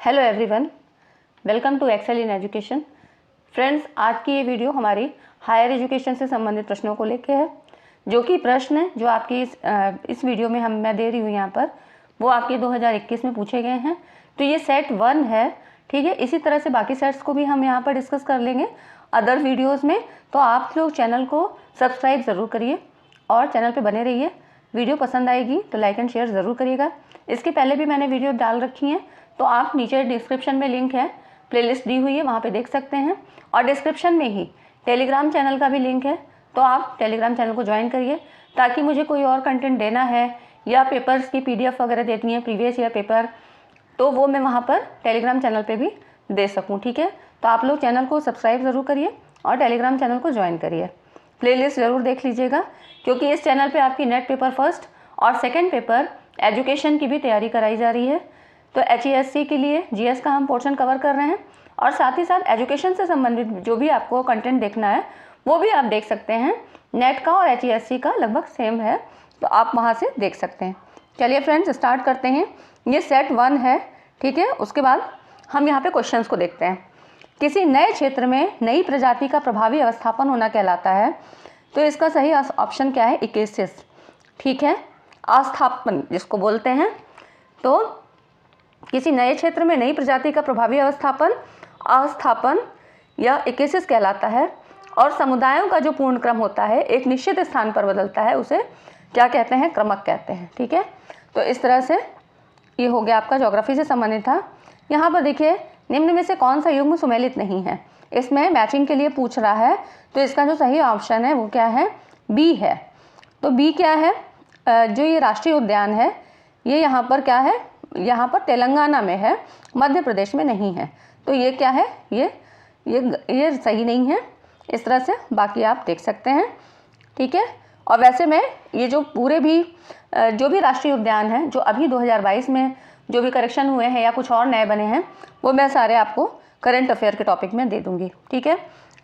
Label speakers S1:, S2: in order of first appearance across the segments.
S1: Hello everyone, welcome to Excel in Education. Friends, आज की ये वीडियो हमारी हायर एजुकेशन से संबंधित प्रश्नों को लेके है। जो कि प्रश्न जो आपकी इस वीडियो में मैं दे रही हूँ यहाँ पर, वो आपके 2021 में पूछे गए हैं। तो ये सेट 1 है, ठीक है। इसी तरह से बाकी सेट्स को भी हम यहाँ पर डिस्कस कर लेंगे अदर वीडियोज़ में। तो आप लोग चैनल को सब्सक्राइब ज़रूर करिए और चैनल पर बने रहिए। वीडियो पसंद आएगी तो लाइक एंड शेयर ज़रूर करिएगा। इसके पहले भी मैंने वीडियो डाल रखी हैं, तो आप नीचे डिस्क्रिप्शन में लिंक है, प्लेलिस्ट दी हुई है, वहाँ पे देख सकते हैं। और डिस्क्रिप्शन में ही टेलीग्राम चैनल का भी लिंक है, तो आप टेलीग्राम चैनल को ज्वाइन करिए, ताकि मुझे कोई और कंटेंट देना है या पेपर्स की PDF वगैरह देती हैं, प्रीवियस ईयर पेपर, तो वो मैं वहाँ पर टेलीग्राम चैनल पे भी दे सकूँ, ठीक है। तो आप लोग चैनल को सब्सक्राइब ज़रूर करिए और टेलीग्राम चैनल को ज्वाइन करिए। प्लेलिस्ट ज़रूर देख लीजिएगा, क्योंकि इस चैनल पे आपकी नेट पेपर फर्स्ट और सेकंड पेपर एजुकेशन की भी तैयारी कराई जा रही है। तो HESC के लिए GS का हम पोर्शन कवर कर रहे हैं, और साथ ही साथ एजुकेशन से संबंधित जो भी आपको कंटेंट देखना है वो भी आप देख सकते हैं। नेट का और HESC का लगभग सेम है, तो आप वहाँ से देख सकते हैं। चलिए फ्रेंड्स, स्टार्ट करते हैं। ये सेट 1 है, ठीक है। उसके बाद हम यहाँ पे क्वेश्चंस को देखते हैं। किसी नए क्षेत्र में नई प्रजाति का प्रभावी अवस्थापन होना कहलाता है। तो इसका सही ऑप्शन क्या है? 21, ठीक है। अस्थापन जिसको बोलते हैं, तो किसी नए क्षेत्र में नई प्रजाति का प्रभावी अवस्थापन अस्थापन या 21 कहलाता है। और समुदायों का जो पूर्ण क्रम होता है एक निश्चित स्थान पर बदलता है, उसे क्या कहते हैं? क्रमक कहते हैं, ठीक है। तो इस तरह से ये हो गया आपका ज्योग्राफी से संबंधित था। यहाँ पर देखिए, निम्न में से कौन सा युग्म सुमेलित नहीं है? इसमें मैचिंग के लिए पूछ रहा है, तो इसका जो सही ऑप्शन है वो क्या है? बी है। तो बी क्या है? जो ये राष्ट्रीय उद्यान है, ये यहाँ पर क्या है? यहाँ पर तेलंगाना में है, मध्य प्रदेश में नहीं है। तो ये क्या है? ये सही नहीं है। इस तरह से बाकी आप देख सकते हैं, ठीक है। और वैसे में ये जो पूरे भी जो भी राष्ट्रीय उद्यान हैं जो अभी 2022 में जो भी करेक्शन हुए हैं या कुछ और नए बने हैं, वो मैं सारे आपको करंट अफेयर के टॉपिक में दे दूँगी, ठीक है।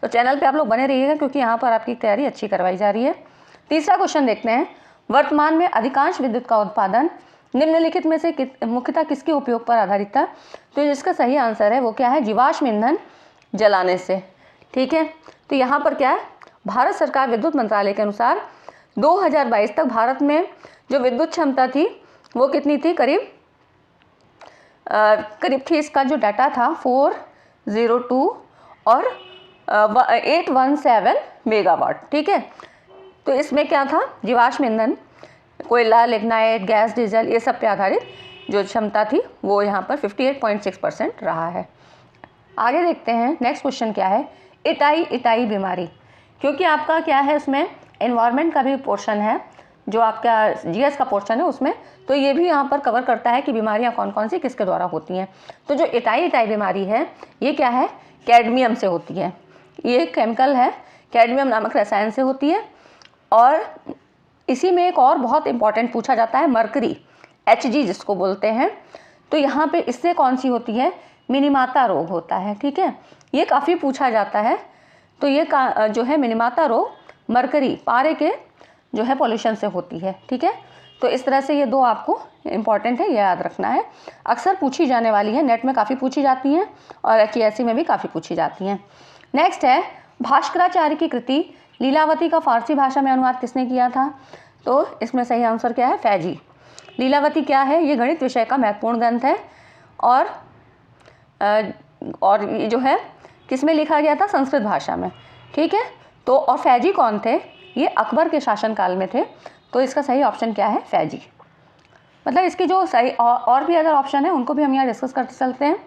S1: तो चैनल पर आप लोग बने रहिएगा, क्योंकि यहाँ पर आपकी तैयारी अच्छी करवाई जा रही है। तीसरा क्वेश्चन देखते हैं। वर्तमान में अधिकांश विद्युत का उत्पादन निम्नलिखित में से मुख्यतः किसके उपयोग पर आधारित था? तो जिसका सही आंसर है वो क्या है? जीवाश्म ईंधन जलाने से, ठीक है। तो यहाँ पर क्या है? भारत सरकार विद्युत मंत्रालय के अनुसार 2022 तक भारत में जो विद्युत क्षमता थी वो कितनी थी? करीब थी, इसका जो डाटा था 402 और 817 मेगावाट, ठीक है। तो इसमें क्या था? जीवाश्म ईंधन, कोयला, लिग्नाइट, गैस, डीजल, ये सब पे आधारित जो क्षमता थी वो यहाँ पर 58.6% रहा है। आगे देखते हैं, नेक्स्ट क्वेश्चन क्या है? इटाई बीमारी, क्योंकि आपका क्या है, उसमें एनवायरनमेंट का भी पोर्शन है, जो आपका GS का पोर्शन है उसमें, तो ये भी यहाँ पर कवर करता है कि बीमारियाँ कौन कौन सी किसके द्वारा होती हैं। तो जो इटाई बीमारी है, ये क्या है? कैडमियम से होती है। ये केमिकल है, कैडमियम नामक रसायन से होती है। और इसी में एक और बहुत इंपॉर्टेंट पूछा जाता है, मरकरी, Hg जिसको बोलते हैं। तो यहाँ पे इससे कौन सी होती है? मिनीमाता रोग होता है, ठीक है। ये काफ़ी पूछा जाता है। तो ये जो है मिनीमाता रोग मरकरी, पारे के जो है पॉल्यूशन से होती है, ठीक है। तो इस तरह से ये दो आपको इम्पॉर्टेंट है, ये याद रखना है। अक्सर पूछी जाने वाली है, नेट में काफ़ी पूछी जाती हैं और HESC में भी काफ़ी पूछी जाती हैं। नेक्स्ट है, भास्कराचार्य की कृति लीलावती का फारसी भाषा में अनुवाद किसने किया था? तो इसमें सही आंसर क्या है? फैजी। लीलावती क्या है? ये गणित विषय का महत्वपूर्ण ग्रंथ है, और ये जो है किस में लिखा गया था? संस्कृत भाषा में, ठीक है। तो और फैजी कौन थे? ये अकबर के शासनकाल में थे। तो इसका सही ऑप्शन क्या है? फैजी। मतलब इसकी जो सही और भी अदर ऑप्शन है उनको भी हम यहाँ डिस्कस करते चलते हैं,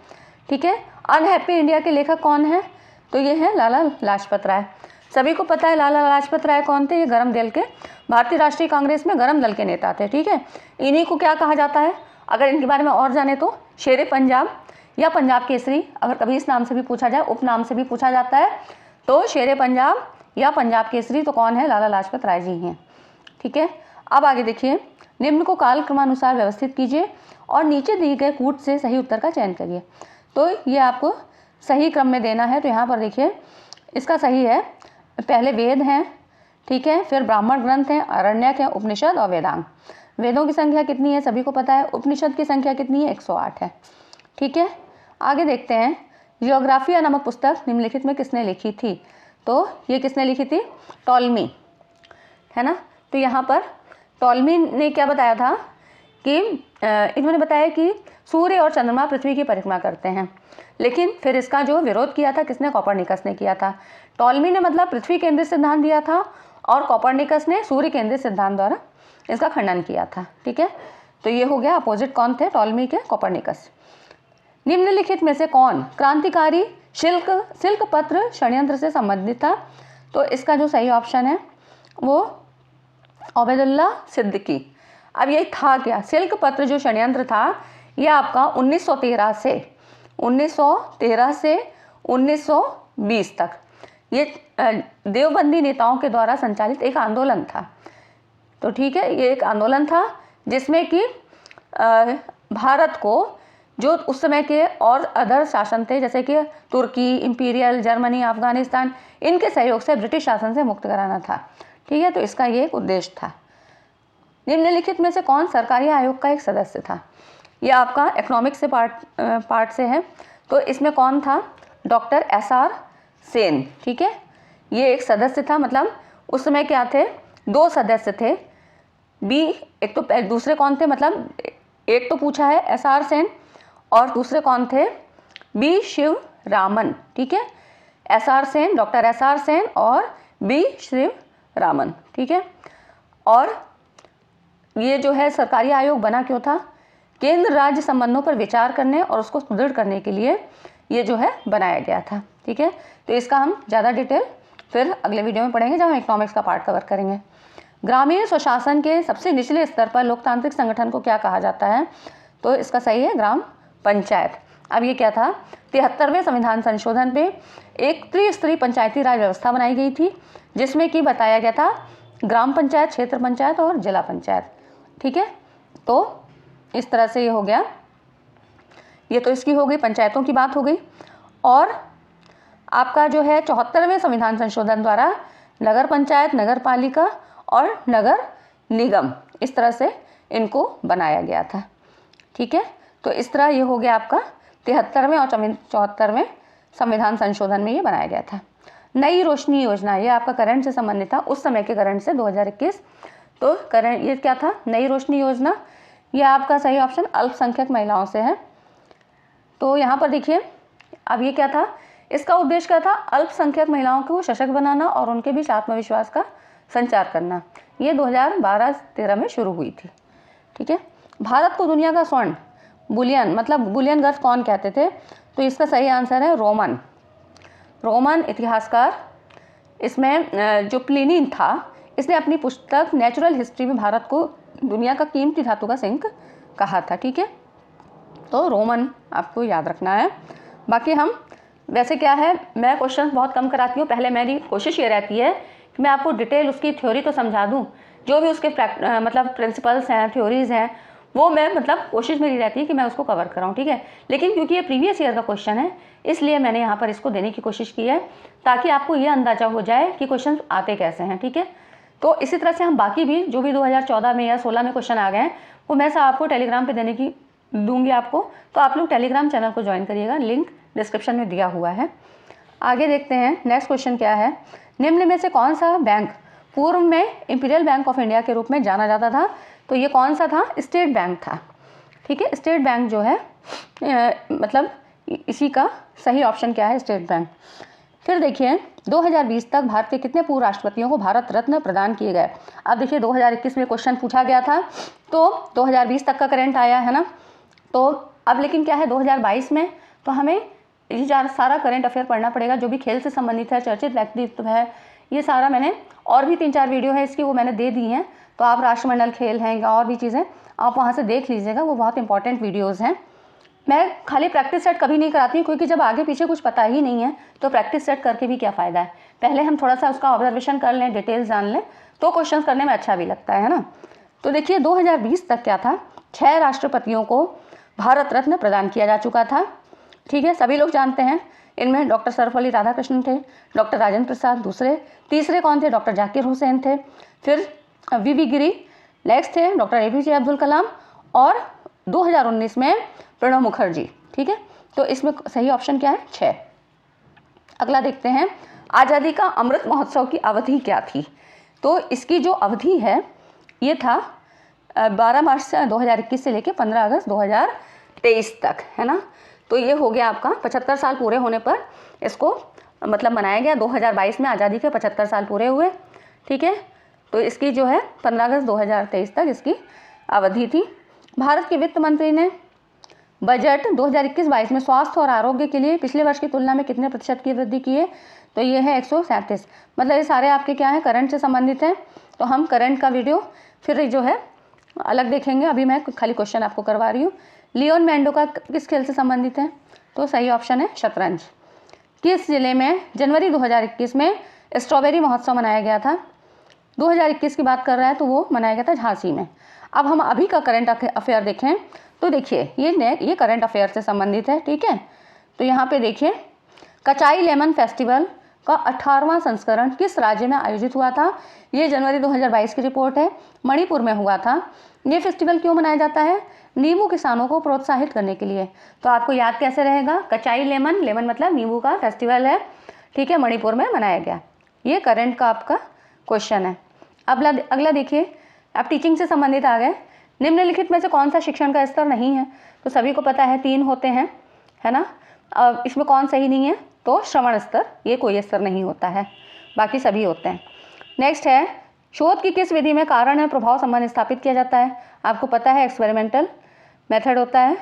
S1: ठीक है। अनहैप्पी इंडिया के लेखक कौन है? तो ये है लाला लाजपत राय। सभी को पता है लाला लाजपत राय कौन थे? ये गरम दल के, भारतीय राष्ट्रीय कांग्रेस में गरम दल के नेता थे, ठीक है। इन्हीं को क्या कहा जाता है? अगर इनके बारे में और जाने तो शेरे पंजाब या पंजाब केसरी, अगर कभी इस नाम से भी पूछा जाए, उपनाम से भी पूछा जाता है, तो शेरे पंजाब या पंजाब केसरी तो कौन है? लाला लाजपत राय जी हैं, ठीक है। अब आगे देखिए, निम्न को कालक्रमानुसार व्यवस्थित कीजिए और नीचे दिए गए कूट से सही उत्तर का चयन करिए। तो ये आपको सही क्रम में देना है। तो यहाँ पर देखिए, इसका सही है, पहले वेद हैं, ठीक है, फिर ब्राह्मण ग्रंथ हैं, आरण्यक हैं, उपनिषद और वेदांग। वेदों की संख्या कितनी है? सभी को पता है। उपनिषद की संख्या कितनी है? 108 है, ठीक है। आगे देखते हैं, जियोग्राफिया नामक पुस्तक निम्नलिखित में किसने लिखी थी? तो ये किसने लिखी थी? टॉलमी, है ना। तो यहाँ पर टॉलमी ने क्या बताया था कि इन्होंने बताया कि सूर्य और चंद्रमा पृथ्वी की परिक्रमा करते हैं, लेकिन फिर इसका जो विरोध किया था किसने? कोपरनिकस ने किया था। टॉलमी ने मतलब पृथ्वी केंद्रित सिद्धांत दिया था और कोपरनिकस ने सूर्य केंद्रित सिद्धांत द्वारा इसका खंडन किया था। ठीक है, तो ये हो गया, अपोजिट कौन थे? टॉलमी के कोपरनिकस। निम्नलिखित में से कौन क्रांतिकारी सिल्क पत्र षड्यंत्र से संबंधित था? तो इसका जो सही ऑप्शन है वो ओबैदुल्ला सिद्दीकी। अब ये था क्या? सिल्क पत्र जो षड्यंत्र था ये आपका 1913 से 1920 तक ये देवबंदी नेताओं के द्वारा संचालित एक आंदोलन था। तो ठीक है, ये एक आंदोलन था जिसमें कि भारत को जो उस समय के और अदर शासन थे जैसे कि तुर्की, इंपीरियल, जर्मनी, अफगानिस्तान, इनके सहयोग से ब्रिटिश शासन से मुक्त कराना था। ठीक है, तो इसका ये एक उद्देश्य था। निम्नलिखित में से कौन सरकारी आयोग का एक सदस्य था? यह आपका इकोनॉमिक्स से पार्ट से है। तो इसमें कौन था? Doctor SR Sen. ठीक है, ये एक सदस्य था, मतलब उस समय क्या थे? 2 सदस्य थे। एक तो दूसरे कौन थे? मतलब एक तो पूछा है SR सेन और दूसरे कौन थे? B शिवरामन। ठीक है, SR Sen, doctor SR Sen और B शिवरामन। ठीक है, और ये जो है सरकारी आयोग बना क्यों था? केंद्र राज्य संबंधों पर विचार करने और उसको सुदृढ़ करने के लिए ये जो है बनाया गया था। ठीक है, तो इसका हम ज़्यादा डिटेल फिर अगले वीडियो में पढ़ेंगे जब हम इकोनॉमिक्स का पार्ट कवर करेंगे। ग्रामीण स्वशासन के सबसे निचले स्तर पर लोकतांत्रिक संगठन को क्या कहा जाता है? तो इसका सही है ग्राम पंचायत। अब ये क्या था? 73वें संविधान संशोधन पे एक त्रिस्तरीय पंचायती राज व्यवस्था बनाई गई थी जिसमें कि बताया गया था ग्राम पंचायत, क्षेत्र पंचायत और जिला पंचायत। ठीक है, तो इस तरह से ये हो गया। ये तो इसकी हो गई, पंचायतों की बात हो गई। और आपका जो है 74वें संविधान संशोधन द्वारा नगर पंचायत, नगर पालिका और नगर निगम इस तरह से इनको बनाया गया था। ठीक है, तो इस तरह ये हो गया आपका 73वें और 74वें संविधान संशोधन में ये बनाया गया था। नई रोशनी योजना, ये आपका करंट से संबंधित था, उस समय के करंट से 2021। तो करंट ये क्या था? नई रोशनी योजना। ये आपका सही ऑप्शन अल्पसंख्यक महिलाओं से है। तो यहाँ पर देखिए, अब ये क्या था? इसका उद्देश्य क्या था? अल्पसंख्यक महिलाओं को सशक्त बनाना और उनके बीच आत्मविश्वास का संचार करना। ये 2012-13 में शुरू हुई थी। ठीक है, भारत को दुनिया का स्वर्ण बुलियन, मतलब बुलियन गर्थ कौन कहते थे? तो इसका सही आंसर है रोमन इतिहासकार। इसमें जो प्लिनी था इसने अपनी पुस्तक नेचुरल हिस्ट्री में भारत को दुनिया का कीमती धातु का सिंक कहा था। ठीक है, तो रोमन आपको याद रखना है। बाकी हम वैसे क्या है, मैं क्वेश्चन बहुत कम कराती हूँ। पहले मेरी कोशिश ये रहती है कि मैं आपको डिटेल उसकी थ्योरी तो समझा दूँ, जो भी उसके मतलब प्रिंसिपल्स हैं, थ्योरीज़ हैं, वो मैं मतलब कोशिश मेरी रहती है कि मैं उसको कवर कराऊँ। ठीक है, लेकिन क्योंकि ये प्रीवियस ईयर का क्वेश्चन है इसलिए मैंने यहाँ पर इसको देने की कोशिश की है ताकि आपको ये अंदाज़ा हो जाए कि क्वेश्चन आते कैसे हैं। ठीक है, तो इसी तरह से हम बाकी भी जो भी 2014 में या 16 में क्वेश्चन आ गए हैं वो मैं सब आपको टेलीग्राम पे देने की दूंगी आपको, तो आप लोग टेलीग्राम चैनल को ज्वाइन करिएगा, लिंक डिस्क्रिप्शन में दिया हुआ है। आगे देखते हैं नेक्स्ट क्वेश्चन क्या है। निम्न में से कौन सा बैंक पूर्व में इंपीरियल बैंक ऑफ इंडिया के रूप में जाना जाता था? तो ये कौन सा था? स्टेट बैंक था। ठीक है, स्टेट बैंक जो है मतलब इसी का सही ऑप्शन क्या है? State bank. फिर देखिए 2020 तक भारत के कितने पूर्व राष्ट्रपतियों को भारत रत्न प्रदान किए गए? अब देखिए 2021 में क्वेश्चन पूछा गया था तो 2020 तक का करंट आया है ना, तो अब लेकिन क्या है 2022 में, तो हमें ये सारा करंट अफेयर पढ़ना पड़ेगा जो भी खेल से संबंधित है, चर्चित व्यक्तित्व है, ये सारा मैंने और भी 3-4 वीडियो है इसकी वो मैंने दे दी हैं। तो आप राष्ट्रमंडल खेल हैं या और भी चीज़ें आप वहाँ से देख लीजिएगा, वो बहुत इंपॉर्टेंट वीडियोज़ हैं। मैं खाली प्रैक्टिस सेट कभी नहीं कराती हूँ क्योंकि जब आगे पीछे कुछ पता ही नहीं है तो प्रैक्टिस सेट करके भी क्या फ़ायदा है। पहले हम थोड़ा सा उसका ऑब्जर्वेशन कर लें, डिटेल्स जान लें, तो क्वेश्चन करने में अच्छा भी लगता है ना। तो देखिए 2020 तक क्या था, 6 राष्ट्रपतियों को भारत रत्न प्रदान किया जा चुका था। ठीक है, सभी लोग जानते हैं। इनमें डॉक्टर सर्वपल्ली राधाकृष्णन थे, डॉक्टर राजेंद्र प्रसाद दूसरे, तीसरे कौन थे? डॉक्टर जाकिर हुसैन थे, फिर वी गिरी नेक्स्ट थे डॉक्टर APJ अब्दुल कलाम और 2019 में प्रणब मुखर्जी। ठीक है, तो इसमें सही ऑप्शन क्या है? 6। अगला देखते हैं, आज़ादी का अमृत महोत्सव की अवधि क्या थी? तो इसकी जो अवधि है ये था 12 मार्च 2021 से लेकर 15 अगस्त 2023 तक, है ना। तो ये हो गया आपका 75 साल पूरे होने पर इसको मतलब मनाया गया। 2022 में आज़ादी के 75 साल पूरे हुए, ठीक है। तो इसकी जो है 15 अगस्त 2023 तक इसकी अवधि थी। भारत के वित्त मंत्री ने बजट 2021-22 में स्वास्थ्य और आरोग्य के लिए पिछले वर्ष की तुलना में कितने प्रतिशत की वृद्धि की है? तो ये है 137। मतलब ये सारे आपके क्या है? करंट से संबंधित हैं। तो हम करंट का वीडियो फिर जो है अलग देखेंगे, अभी मैं खाली क्वेश्चन आपको करवा रही हूँ। लियोन मेंडो का किस खेल से संबंधित है? तो सही ऑप्शन है शतरंज। किस जिले में जनवरी 2021 में स्ट्रॉबेरी महोत्सव मनाया गया था? 2021 की बात कर रहा है तो वो मनाया गया था झांसी में। अब हम अभी का करंट अफेयर देखें तो देखिए ये करंट अफेयर से संबंधित है, ठीक है। तो यहाँ पे देखिए, कचाई लेमन फेस्टिवल का 18वां संस्करण किस राज्य में आयोजित हुआ था? ये जनवरी 2022 की रिपोर्ट है, मणिपुर में हुआ था। ये फेस्टिवल क्यों मनाया जाता है? नींबू किसानों को प्रोत्साहित करने के लिए। तो आपको याद कैसे रहेगा? कचाई लेमन, लेमन मतलब नींबू का फेस्टिवल है, ठीक है, मणिपुर में मनाया गया। ये करंट का आपका क्वेश्चन है। अगला देखिए, आप टीचिंग से संबंधित आ गए। निम्नलिखित में से कौन सा शिक्षण का स्तर नहीं है? तो सभी को पता है 3 होते हैं, है ना। अब इसमें कौन सही नहीं है? तो श्रवण स्तर, ये कोई स्तर नहीं होता है, बाकी सभी होते हैं। नेक्स्ट है, शोध की किस विधि में कारण और प्रभाव संबंध स्थापित किया जाता है? आपको पता है एक्सपेरिमेंटल मेथड होता है,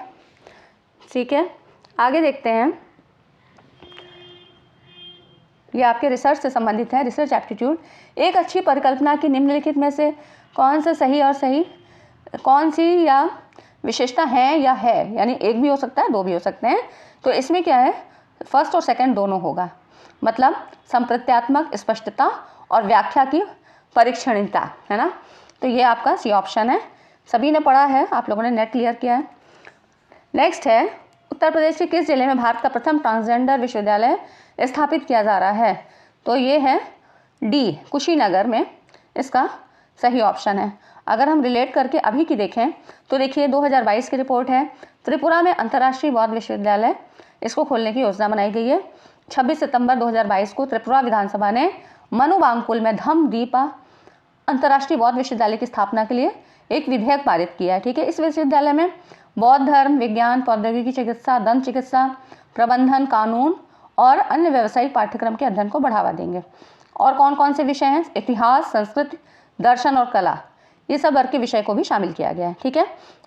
S1: ठीक है। आगे देखते हैं, ये आपके रिसर्च से संबंधित है, रिसर्च एप्टीट्यूड। एक अच्छी परिकल्पना की निम्नलिखित में से कौन सा सही और सही, कौन सी या विशेषता है या है, यानी एक भी हो सकता है, 2 भी हो सकते हैं। तो इसमें क्या है? फर्स्ट और सेकंड दोनों होगा, मतलब संप्रत्यात्मक स्पष्टता और व्याख्या की परीक्षणिकता, है ना। तो ये आपका सी ऑप्शन है। सभी ने पढ़ा है, आप लोगों ने नेट क्लियर किया है। नेक्स्ट है, उत्तर प्रदेश के किस जिले में भारत का प्रथम ट्रांसजेंडर विश्वविद्यालय स्थापित किया जा रहा है? तो ये है डी, कुशीनगर में इसका सही ऑप्शन है। अगर हम रिलेट करके अभी की देखें तो देखिए 2022 की रिपोर्ट है, त्रिपुरा में अंतर्राष्ट्रीय बौद्ध विश्वविद्यालय इसको खोलने की योजना बनाई गई है। 26 सितंबर 2022 को त्रिपुरा विधानसभा ने मनुबांकुल में धम्मदीपा अंतर्राष्ट्रीय बौद्ध विश्वविद्यालय की स्थापना के लिए एक विधेयक पारित किया है, ठीक है। इस विश्वविद्यालय में बौद्ध धर्म, विज्ञान, प्रौद्योगिकी, चिकित्सा, दंत चिकित्सा, प्रबंधन, कानून और अन्य व्यावसायिक पाठ्यक्रम के अध्ययन को बढ़ावा देंगे। और कौन कौन से विषय हैं? इतिहास, संस्कृति, दर्शन और कला, ये सब वर्ग के विषय को भी शामिल किया गया है, ठीक है।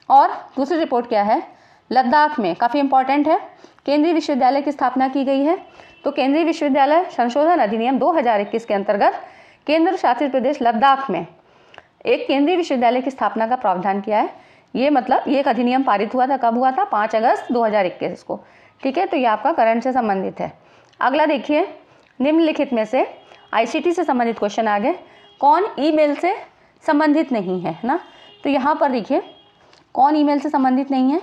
S1: और दूसरी रिपोर्ट क्या है? लद्दाख में, काफ़ी इंपॉर्टेंट है, केंद्रीय विश्वविद्यालय की स्थापना की गई है। तो केंद्रीय विश्वविद्यालय संशोधन अधिनियम 2021 के अंतर्गत केंद्र शासित प्रदेश लद्दाख में एक केंद्रीय विश्वविद्यालय की स्थापना का प्रावधान किया है। ये मतलब ये एक अधिनियम पारित हुआ था, कब हुआ था? 5 अगस्त 2021 को, ठीक है। तो ये आपका करंट से संबंधित है। अगला देखिए, निम्नलिखित में से ICT से संबंधित क्वेश्चन आ गए, कौन ईमेल से संबंधित नहीं है ना। तो यहाँ पर देखिए कौन ईमेल से संबंधित नहीं है।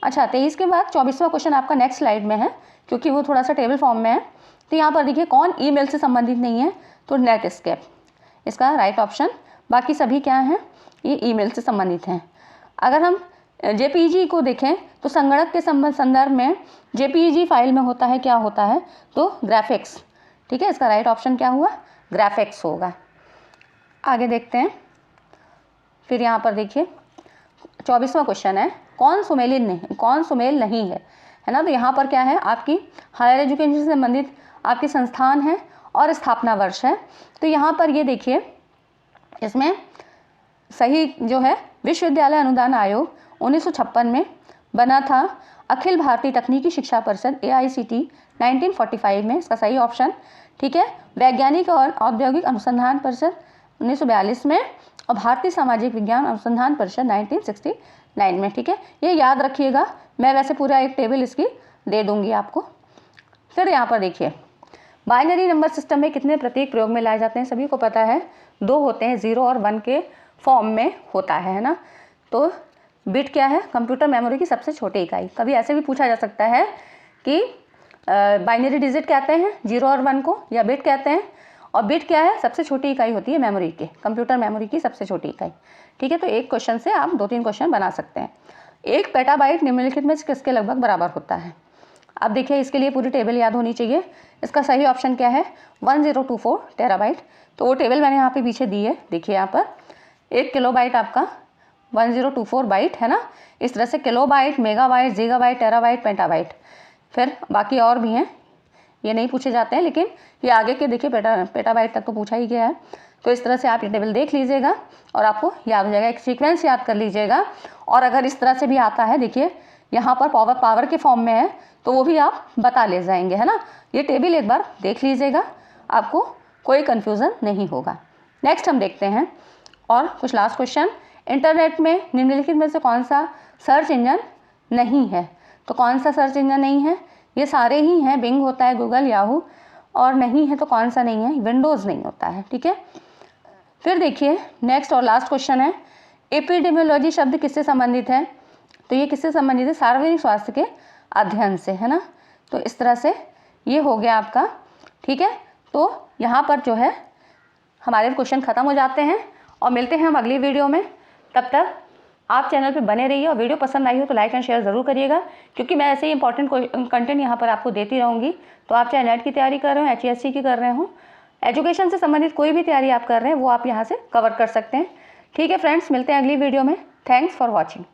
S1: अच्छा, 23 के बाद 24वां क्वेश्चन आपका नेक्स्ट स्लाइड में है, क्योंकि वो थोड़ा सा टेबल फॉर्म में है। तो यहाँ पर देखिए कौन ईमेल से संबंधित नहीं है? तो नेटस्केप इसका राइट ऑप्शन। बाकी सभी क्या हैं? ये ईमेल से संबंधित हैं। अगर हम JPEG को देखें तो संगणक के संदर्भ में JPEG फाइल में होता है, क्या होता है? तो ग्राफिक्स, ठीक है। इसका राइट ऑप्शन क्या हुआ? ग्राफिक्स होगा। आगे देखते हैं, फिर यहाँ पर देखिए 24वां क्वेश्चन है, कौन सुमेल नहीं है, है ना। तो यहाँ पर क्या है? आपकी हायर एजुकेशन से संबंधित आपके संस्थान है और स्थापना वर्ष है। तो यहाँ पर ये देखिए, इसमें सही जो है विश्वविद्यालय अनुदान आयोग 1956 में बना था। अखिल भारतीय तकनीकी शिक्षा परिषद AICT 1945 में, इसका सही ऑप्शन, ठीक है। वैज्ञानिक और औद्योगिक अनुसंधान परिषद 1942 में, और भारतीय सामाजिक विज्ञान अनुसंधान परिषद 1969 में, ठीक है। ये याद रखिएगा, मैं वैसे पूरा एक टेबल इसकी दे दूंगी आपको। फिर यहाँ पर देखिए, बाइनरी नंबर सिस्टम में कितने प्रतीक प्रयोग में लाए जाते हैं? सभी को पता है 2 होते हैं, 0 और 1 के फॉर्म में होता है ना। तो बिट क्या है? कंप्यूटर मेमोरी की सबसे छोटी इकाई। कभी ऐसे भी पूछा जा सकता है कि बाइनरी डिजिट कहते हैं 0 और 1 को, या बिट कहते हैं। और बिट क्या है? सबसे छोटी इकाई होती है मेमोरी के, कंप्यूटर मेमोरी की सबसे छोटी इकाई, ठीक है। तो एक क्वेश्चन से आप 2-3 क्वेश्चन बना सकते हैं। 1 पेटाबाइट निम्नलिखित में किसके लगभग बराबर होता है? अब देखिए इसके लिए पूरी टेबल याद होनी चाहिए। इसका सही ऑप्शन क्या है, 1024 टेराबाइट। तो वो टेबल मैंने यहाँ पे पीछे दी है, देखिए यहाँ पर 1 किलोबाइट आपका 1024 बाइट है ना। इस तरह से kilobyte, megabyte, gigabyte, terabyte, petabyte, फिर बाकी और भी हैं, ये नहीं पूछे जाते हैं, लेकिन ये आगे के देखिए पेटाबाइट तक तो पूछा ही गया है। तो इस तरह से आप ये टेबल देख लीजिएगा और आपको याद हो जाएगा, एक सीक्वेंस याद कर लीजिएगा। और अगर इस तरह से भी आता है, देखिए यहाँ पर पावर के फॉर्म में है, तो वो भी आप बता ले जाएंगे, है ना। ये टेबल एक बार देख लीजिएगा, आपको कोई कन्फ्यूज़न नहीं होगा। नेक्स्ट हम देखते हैं और कुछ लास्ट क्वेश्चन। इंटरनेट में निम्नलिखित में से कौन सा सर्च इंजन नहीं है? तो कौन सा सर्च इंजन नहीं है? ये सारे ही हैं, बिंग होता है, गूगल, याहू, और नहीं है तो कौन सा नहीं है? विंडोज़ नहीं होता है, ठीक है। फिर देखिए नेक्स्ट और लास्ट क्वेश्चन है, एपिडेमियोलॉजी शब्द किससे संबंधित है? तो ये किससे संबंधित है? सार्वजनिक स्वास्थ्य के अध्ययन से, है ना। तो इस तरह से ये हो गया आपका, ठीक है। तो यहाँ पर जो है हमारे क्वेश्चन ख़त्म हो जाते हैं और मिलते हैं हम अगली वीडियो में। तब तक आप चैनल पे बने रहिए और वीडियो पसंद आई हो तो लाइक एंड शेयर ज़रूर करिएगा, क्योंकि मैं ऐसे ही इंपॉर्टेंट कंटेंट यहाँ पर आपको देती रहूँगी। तो आप चाहे नेट की तैयारी कर रहे हो, HESC की कर रहे हो, एजुकेशन से संबंधित कोई भी तैयारी आप कर रहे हैं वो आप यहाँ से कवर कर सकते हैं, ठीक है फ्रेंड्स। मिलते हैं अगली वीडियो में। Thanks for watching.